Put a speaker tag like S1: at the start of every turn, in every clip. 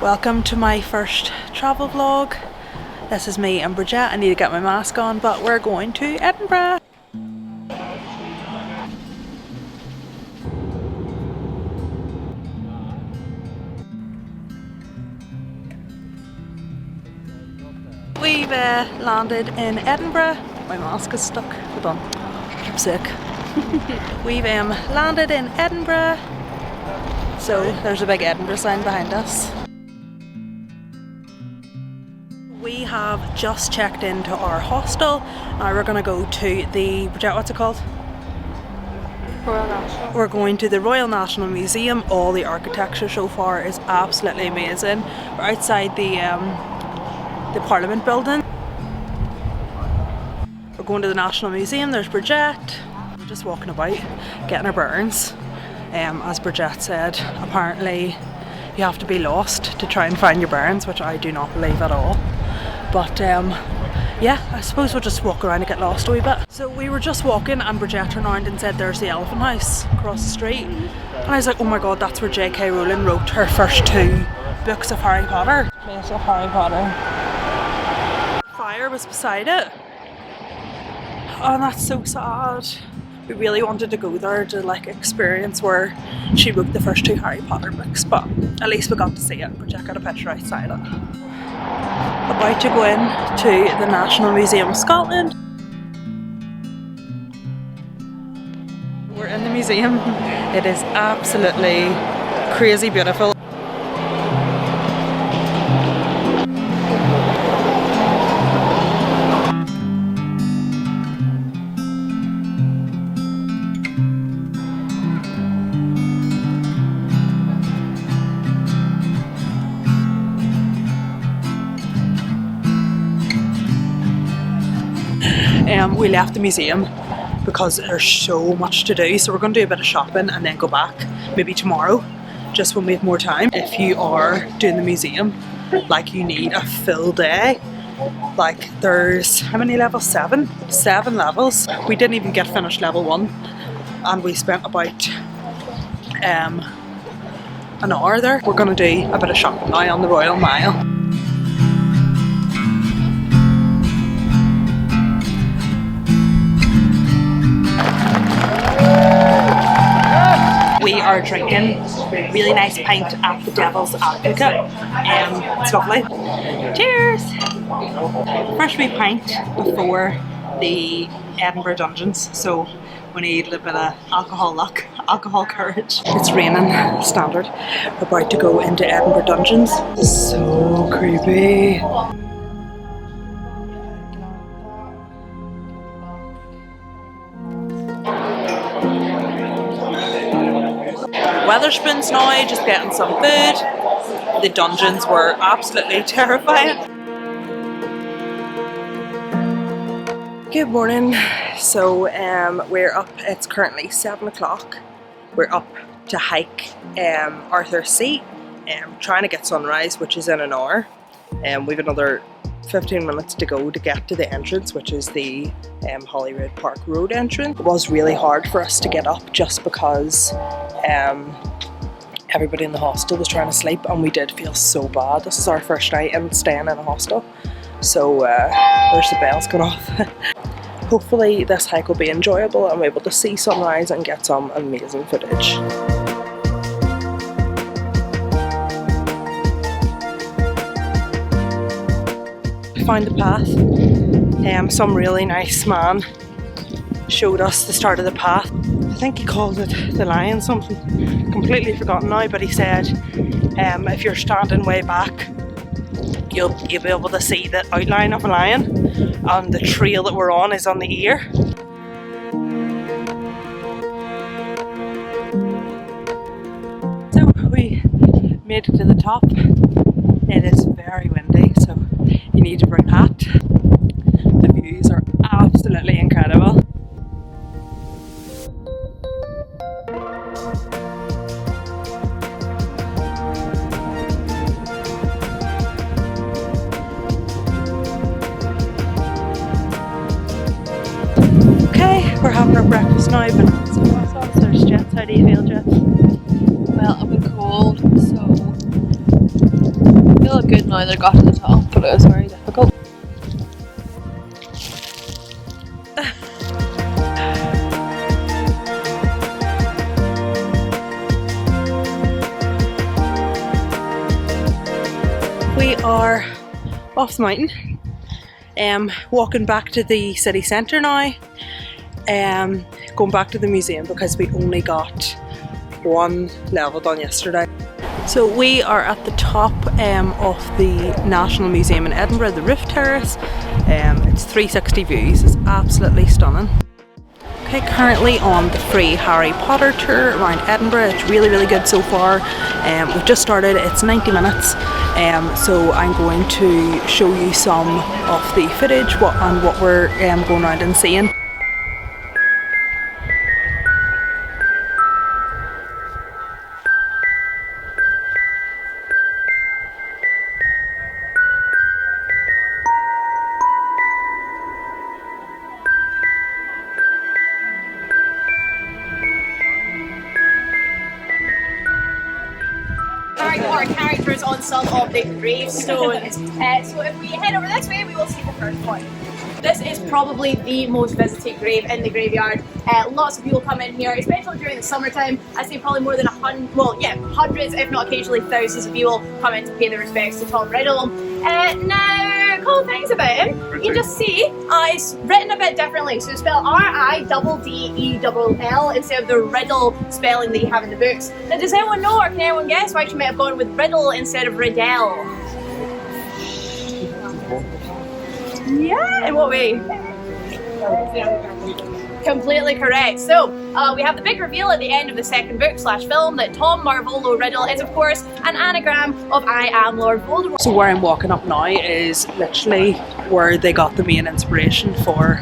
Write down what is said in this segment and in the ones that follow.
S1: Welcome to my first travel vlog. This is me and Bridget. I need to get my mask on, but we're going to Edinburgh. We've landed in Edinburgh. My mask is stuck. Hold on. I'm sick. We've landed in Edinburgh. So there's a big Edinburgh sign behind us. We have just checked into our hostel. Now we're going to go to the, what's it called?
S2: Royal National.
S1: We're going to the Royal National Museum. All the architecture so far is absolutely amazing. We're outside the Parliament building. We're going to the National Museum. There's Bridget. We're just walking about, getting our bearings. As Bridget said, apparently you have to be lost to try and find your bearings, which I do not believe at all. But yeah, I suppose we'll just walk around and get lost a wee bit. So we were just walking and Bridget turned around and said there's the Elephant House across the street. And I was like, oh my god, that's where J.K. Rowling wrote her first 2 books of Harry Potter. Place of Harry Potter. Fire was beside it. Oh, that's so sad. We really wanted to go there to like experience where she wrote the first 2 Harry Potter books, but at least we got to see it. Bridget got a picture outside it. About to go in to the National Museum of Scotland. We're in the museum. It is absolutely crazy beautiful. We left the museum because there's so much to do, so we're going to do a bit of shopping and then go back maybe tomorrow, just when we have more time. If you are doing the museum, like, you need a full day. Like, there's how many levels? 7 levels. We didn't even get finished level 1 and we spent about an hour there. We're going to do a bit of shopping now on the Royal Mile. We are drinking a really nice pint at the Devil's Advocate. It's lovely. Cheers! First wee pint before the Edinburgh dungeons, so we need a little bit of alcohol luck, alcohol courage. It's raining, standard. We're about to go into Edinburgh dungeons. So creepy. Weatherspoons now, just getting some food. The dungeons were absolutely terrifying. Good morning. So we're up, it's currently 7 o'clock. We're up to hike Arthur's Seat, trying to get sunrise, which is in an hour. We've another 15 minutes to go to get to the entrance, which is the Holyrood Park Road entrance. It was really hard for us to get up just because everybody in the hostel was trying to sleep and we did feel so bad. This is our first night in staying in a hostel, so there's the bells going off. Hopefully this hike will be enjoyable and we're able to see sunrise and get some amazing footage. Found the path. Some really nice man showed us the start of the path. I think he called it the lion something, completely forgotten now, but he said if you're standing way back you'll be able to see the outline of a lion, and the trail that we're on is on the ear. So we made it to the top. It is very windy, so you need to bring a hat. The views are absolutely incredible. Okay, we're having our breakfast now, bananas and croissants. There's Jets. How do you feel, Jets?
S2: Well, I've been cold, so feel good now that I got to the top, but it was very difficult.
S1: We are off the mountain, walking back to the city centre now, going back to the museum because we only got one level done yesterday. So we are at the top of the National Museum in Edinburgh, the roof terrace. It's 360 views, it's absolutely stunning. Okay, currently on the free Harry Potter tour around Edinburgh. It's really good so far. We've just started, it's 90 minutes. So I'm going to show you some of the footage and what we're going around and seeing.
S3: Our characters on some of the gravestones. So if we head over this way, we will see the first one. This is probably the most visited grave in the graveyard. Lots of people come in here, especially during the summertime. I'd say probably more than hundreds, if not occasionally thousands of people come in to pay their respects to Tom Riddle. Now, cool things about him, you can just see it's written a bit differently. So spell R-I-D-D-E-L-L instead of the Riddle spelling that you have in the books. Now, does anyone know or can anyone guess why she might have gone with Riddle instead of Riddell? Yeah, in what way? Completely correct. So, we have the big reveal at the end of the second book / film that Tom Marvolo Riddle is, of course, an anagram of I am Lord Voldemort.
S1: So where I'm walking up now is literally where they got the main inspiration for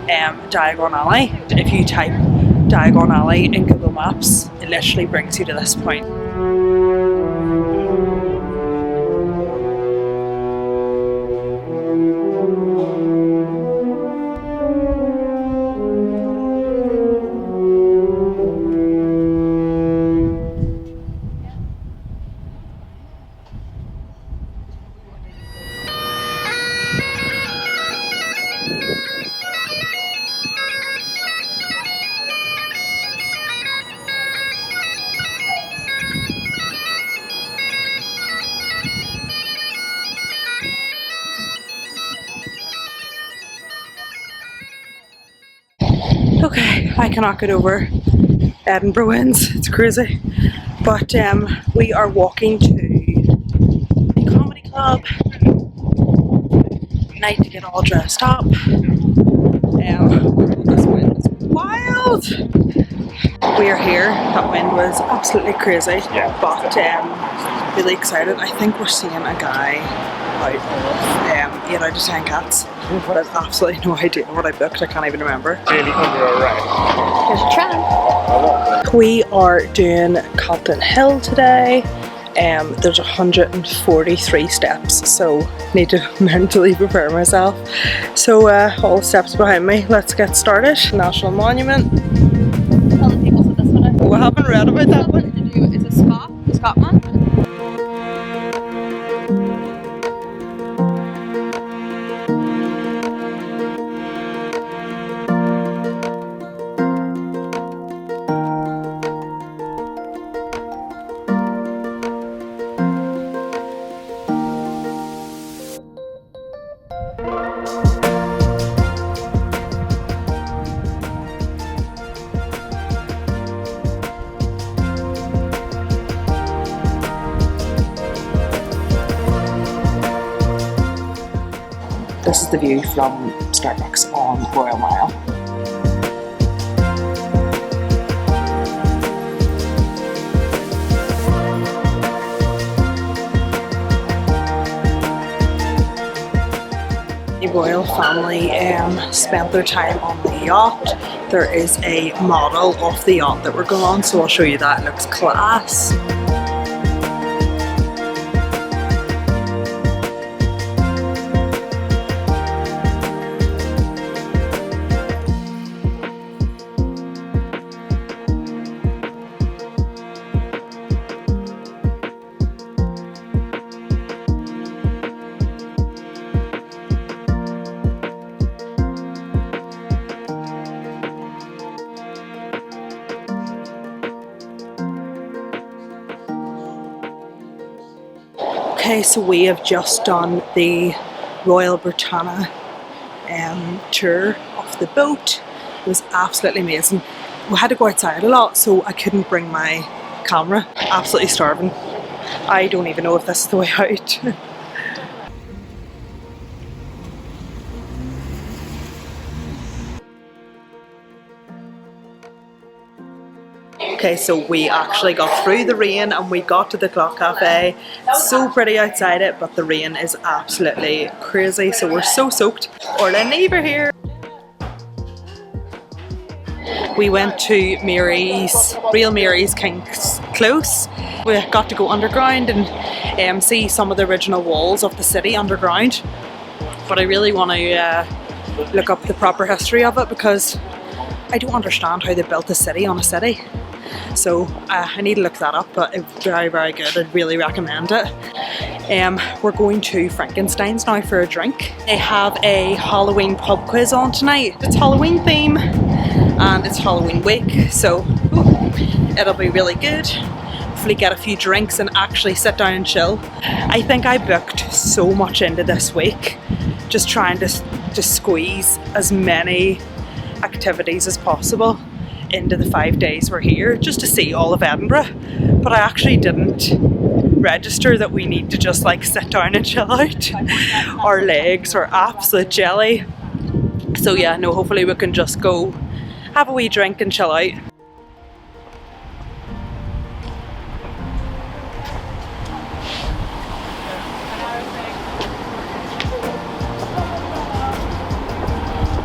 S1: Diagon Alley. If you type Diagon Alley in Google Maps, it literally brings you to this point. Okay, I cannot get over Edinburgh winds, it's crazy. But we are walking to the comedy club night to get all dressed up. This wind is wild! We are here, that wind was absolutely crazy, but really excited. I think we're seeing a guy out of 8 out of 10 cats. But I have absolutely no idea what I booked, I can't even remember.
S4: Really under arrest.
S3: Here's a tram.
S1: We are doing Calton Hill today. There's 143 steps, so need to mentally prepare myself. So all the steps behind me, let's get started. National Monument.
S2: Tell the people that this one is.
S1: Oh, I haven't read about that one.
S2: Is a Scotman.
S1: This is the view from Starbucks on Royal Mile. The royal family spent their time on the yacht. There is a model of the yacht that we're going on, so I'll show you that. It looks class. Okay, so we have just done the Royal Britannia tour of the boat. It was absolutely amazing. We had to go outside a lot, so I couldn't bring my camera. Absolutely starving. I don't even know if this is the way out. Okay, so we actually got through the rain and we got to the Clock Cafe. It's so pretty outside it, but the rain is absolutely crazy, so we're so soaked. Orla neighbour here. We went to Mary's, Real Mary's King's Close. We got to go underground and see some of the original walls of the city underground. But I really want to look up the proper history of it because I don't understand how they built a city on a city. So I need to look that up, but it's very, very good. I'd really recommend it. We're going to Frankenstein's now for a drink. They have a Halloween pub quiz on tonight. It's Halloween theme and it's Halloween week, so it'll be really good. Hopefully get a few drinks and actually sit down and chill. I think I booked so much into this week, just trying to squeeze as many activities as possible into the 5 days we're here, just to see all of Edinburgh. But I actually didn't register that we need to just like sit down and chill out. Our legs were absolute jelly. So yeah, no, hopefully we can just go have a wee drink and chill out.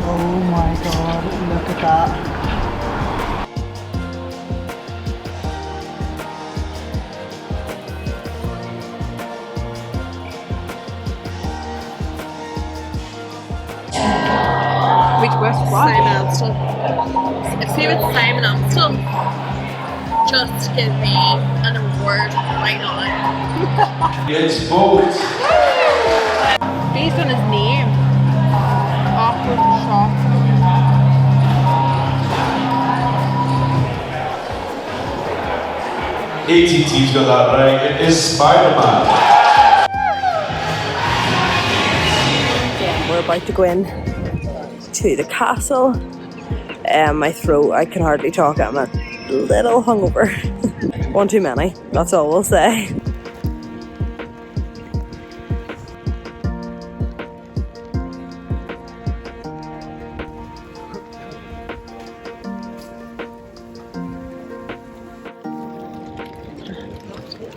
S1: Oh my god, look at that.
S2: Simon Amstel. If you would Simon Amstel, just give me an award right now.
S4: It's booked.
S2: Based on his name. Awkward shock.
S4: ATT's got that right. It is Spider-Man.
S1: We're about to go in to the castle. My throat, I can hardly talk. I'm a little hungover. One too many, that's all we'll say.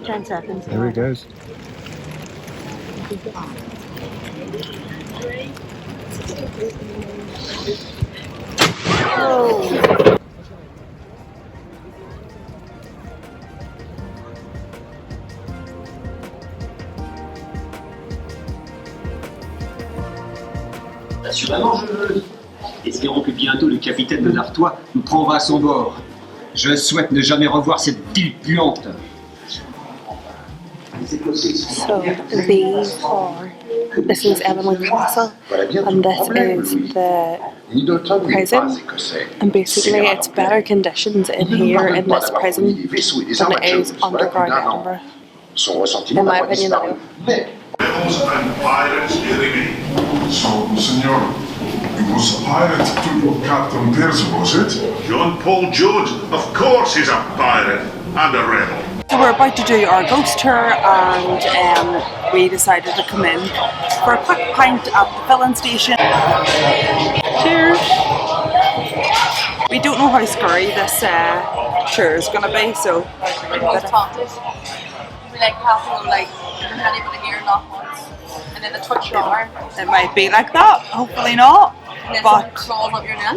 S1: Ten seconds.
S5: There he goes.
S1: Oh.
S6: Assurément, je veux. Espérons que bientôt le capitaine de l'Artois nous prendra à son bord. Je souhaite ne jamais revoir cette ville puante.
S7: So this is Edinburgh Castle, and this is the prison, and basically it's better conditions in here in this prison than it is underground Edinburgh, in my opinion anyway.
S8: And pirates enemy. So, senor, it was a pirate took Captain Pierce, was it?
S9: John Paul Jones, of course he's a pirate and a rebel.
S1: So we're about to do our ghost tour, and we decided to come in for a quick pint at the filling station. Cheers! We don't know how scary this tour is going to be, so...
S2: We like half like anybody here not once, and then the twitch your arm.
S1: It might be like that, hopefully not,
S2: And then
S1: but...
S2: crawls up your neck.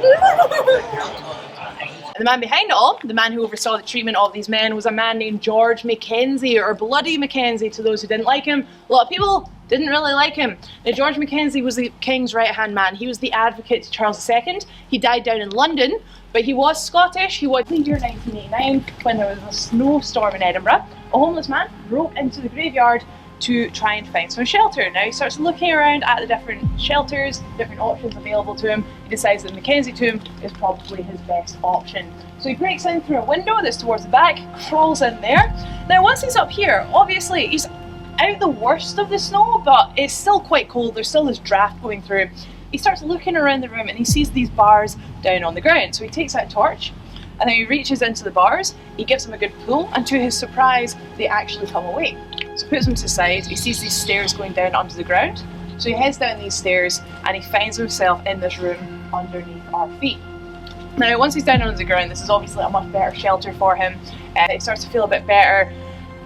S3: And the man behind it all, the man who oversaw the treatment of these men, was a man named George Mackenzie, or Bloody Mackenzie to those who didn't like him. A lot of people didn't really like him. Now, George Mackenzie was the king's right-hand man. He was the advocate to Charles II. He died down in London, but he was Scottish. He was in the year 1989 when there was a snowstorm in Edinburgh. A homeless man broke into the graveyard to try and find some shelter. Now he starts looking around at the different shelters, different options available to him. He decides that the Mackenzie tomb is probably his best option. So he breaks in through a window that's towards the back, crawls in there. Now once he's up here, obviously he's out the worst of the snow, but it's still quite cold. There's still this draft going through. He starts looking around the room and he sees these bars down on the ground. So he takes out a torch and then he reaches into the bars, he gives them a good pull, and to his surprise, they actually come away. So he puts them to the side, he sees these stairs going down onto the ground. So he heads down these stairs and he finds himself in this room underneath our feet. Now, once he's down under the ground, this is obviously a much better shelter for him. He starts to feel a bit better,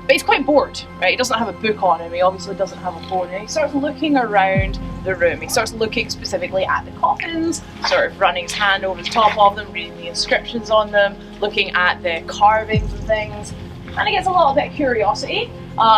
S3: but he's quite bored, right? He doesn't have a book on him, he obviously doesn't have a phone, and he starts looking around the room. He starts looking specifically at the coffins, sort of running his hand over the top of them, reading the inscriptions on them, looking at the carvings and things, and he gets a little bit of curiosity,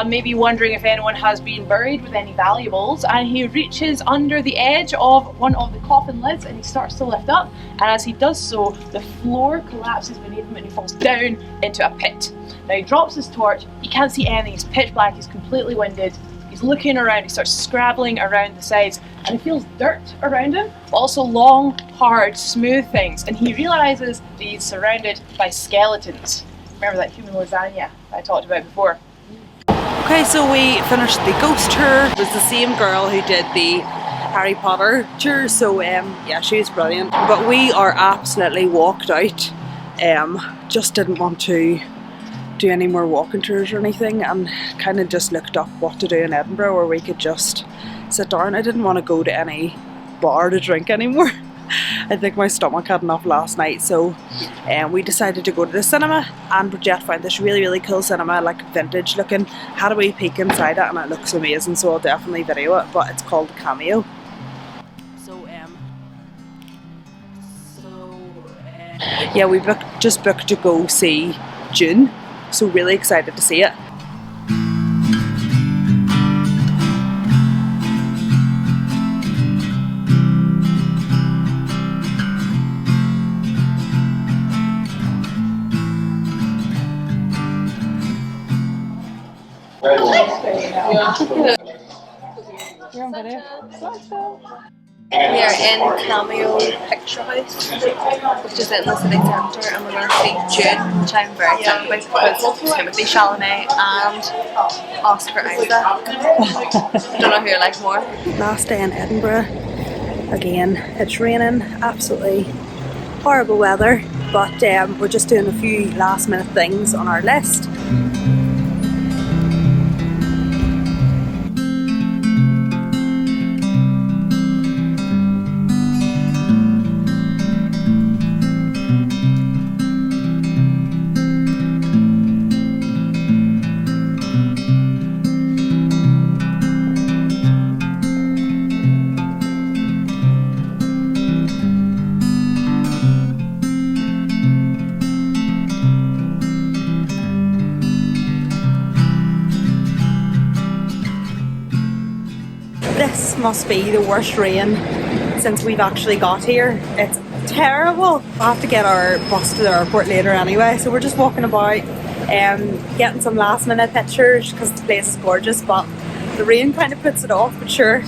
S3: maybe wondering if anyone has been buried with any valuables, and he reaches under the edge of one of the coffin lids and he starts to lift up, and as he does so, the floor collapses beneath him and he falls down into a pit. Now he drops his torch, he can't see anything, he's pitch black, he's completely winded, he's looking around, he starts scrabbling around the sides, and he feels dirt around him, but also long, hard, smooth things, and he realises that he's surrounded by skeletons. Remember that human lasagna that I talked about before?
S1: Okay, so we finished the ghost tour. It was the same girl who did the Harry Potter tour, so yeah, she was brilliant. But we are absolutely walked out. Just didn't want to do any more walking tours or anything, and kind of just looked up what to do in Edinburgh where we could just sit down. I didn't want to go to any bar to drink anymore. I think my stomach had enough last night, so we decided to go to the cinema, and Bridget found this really cool cinema, like vintage looking. Had a wee peek inside it and it looks amazing, so I'll definitely video it, but it's called Cameo. Yeah, we just booked to go see Jhon, so really excited to see it.
S7: You're on video. We are in Cameo Picture House, which is in the city centre, and we're going to see Jhon, which I'm very excited about because it's Timothy Chalamet and Oscar Isaac. I don't know who I like more.
S1: Last day in Edinburgh. Again, it's raining, absolutely horrible weather, but we're just doing a few last minute things on our list. This must be the worst rain since we've actually got here. It's terrible. We'll have to get our bus to the airport later anyway, so we're just walking about getting some last minute pictures because the place is gorgeous, but the rain kind of puts it off, but sure.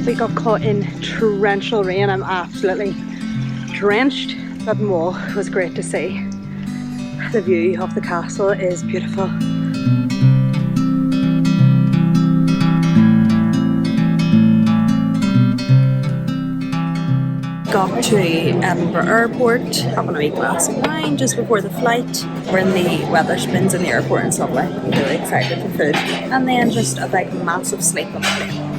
S1: We got caught in torrential rain. I'm absolutely drenched, but Mull was great to see. The view of the castle is beautiful. Got to Edinburgh Airport, having a wee glass of wine just before the flight. We're in the Wetherspoons in the airport and stuff like. I'm really excited for food. And then just a big massive sleep on the plane.